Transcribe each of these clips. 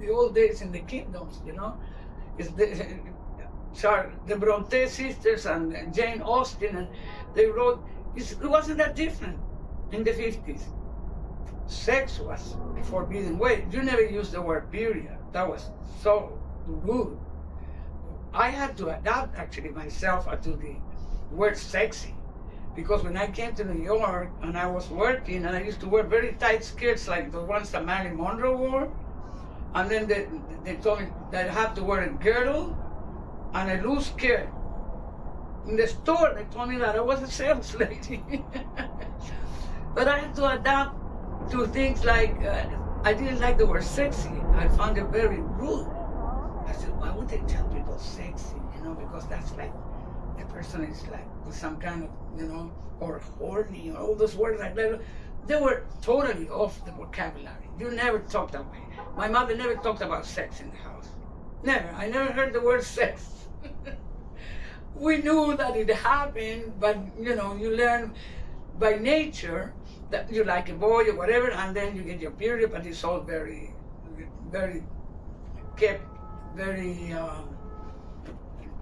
the old days in the kingdoms, you know. It's the Bronte sisters and Jane Austen, and they wrote, it wasn't that different in the 50s. Sex was a forbidden way. You never used the word period. That was so rude. I had to adapt actually myself to the word sexy, because when I came to New York and I was working, and I used to wear very tight skirts like the ones that Marilyn Monroe wore, and then they told me that I have to wear a girdle and a loose skirt. In the store, they told me that I was a sales lady. But I had to adapt to things like, I didn't like the word sexy. I found it very rude. I said, why would they tell people sexy? You know, because that's like, the person is like with some kind of, you know, or horny, or all those words like that. They were totally off the vocabulary. You never talked that way. My mother never talked about sex in the house. Never. I never heard the word sex. We knew that it happened, but you know, you learn by nature that you like a boy or whatever, and then you get your period, but it's all very, very kept, very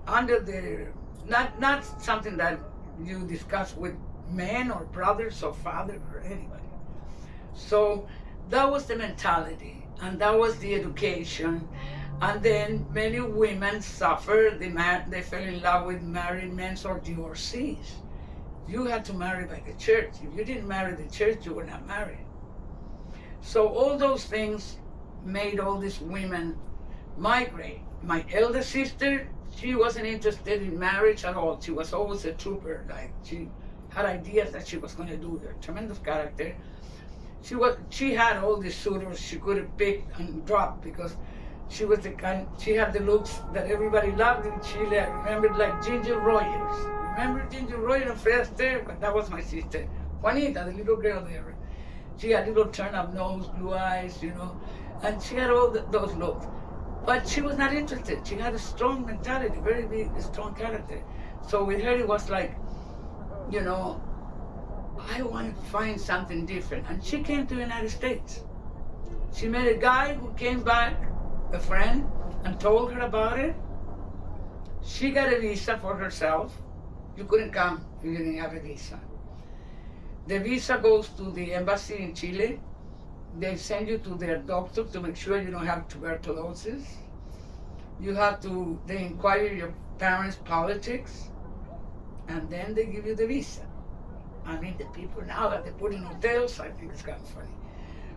under the, not something that you discuss with men or brothers or father or anybody. So that was the mentality, and that was the education. And then many women suffered. They fell in love with married men or divorcees. You had to marry by the church. If you didn't marry the church, you were not married. So all those things made all these women migrate. My elder sister, she wasn't interested in marriage at all. She was always a trooper. Like, she had ideas that she was going to do. Her tremendous character. She had all these suitors she could have picked and dropped, because she was the kind, she had the looks that everybody loved in Chile. I remembered like Ginger Rogers. Remember Ginger Rogers and Fred Astaire? That was my sister. Juanita, the little girl there. She had little turn-up nose, blue eyes, you know, and she had all those looks. But she was not interested. She had a strong mentality, very big, strong character. So with her, it was like, you know, I want to find something different. And she came to the United States. She met a guy who came back, a friend, and told her about it. She got a visa for herself. You couldn't come if you didn't have a visa. The visa goes to the embassy in Chile. They send you to their doctor to make sure you don't have tuberculosis. They inquire your parents' politics, and then they give you the visa. I mean, the people now that they put in hotels, I think it's kind of funny.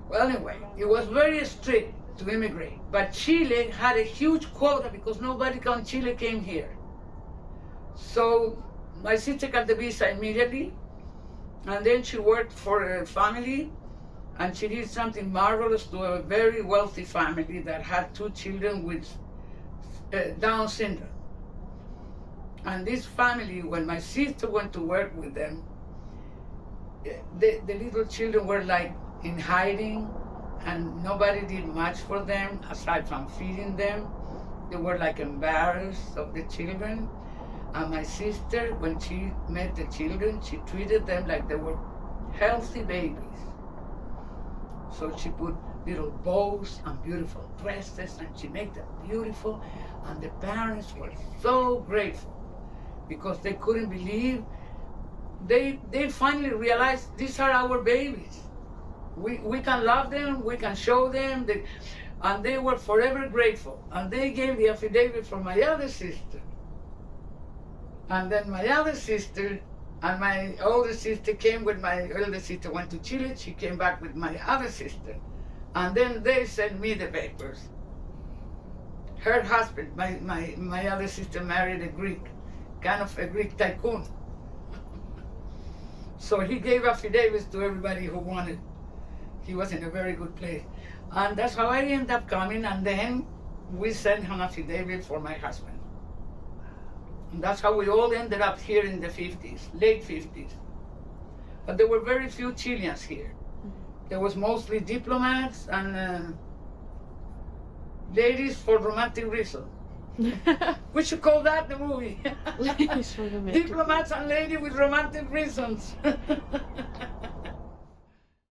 Well, anyway, it was very strict to immigrate, but Chile had a huge quota because nobody from Chile came here. So my sister got the visa immediately, and then she worked for a family, and she did something marvelous to a very wealthy family that had 2 children with Down syndrome. And this family, when my sister went to work with them, the little children were like in hiding, and nobody did much for them aside from feeding them. They were like embarrassed of the children. And my sister, when she met the children, she treated them like they were healthy babies. So she put little bows and beautiful dresses, and she made them beautiful. And the parents were so grateful because they couldn't believe. They finally realized these are our babies. We can love them, we can show them, and they were forever grateful. And they gave the affidavit for my other sister. And then my other sister and my older sister came with my older sister, went to Chile, she came back with my other sister. And then they sent me the papers. Her husband, my other sister married a Greek, kind of a Greek tycoon. So he gave affidavits to everybody who wanted. He was in a very good place. And that's how I ended up coming, and then we sent an affidavit for my husband. And that's how we all ended up here in the 50s, late 50s. But there were very few Chileans here. There was mostly diplomats and ladies for romantic reasons. We should call that the movie. Ladies for romantic. Diplomats and ladies with romantic reasons.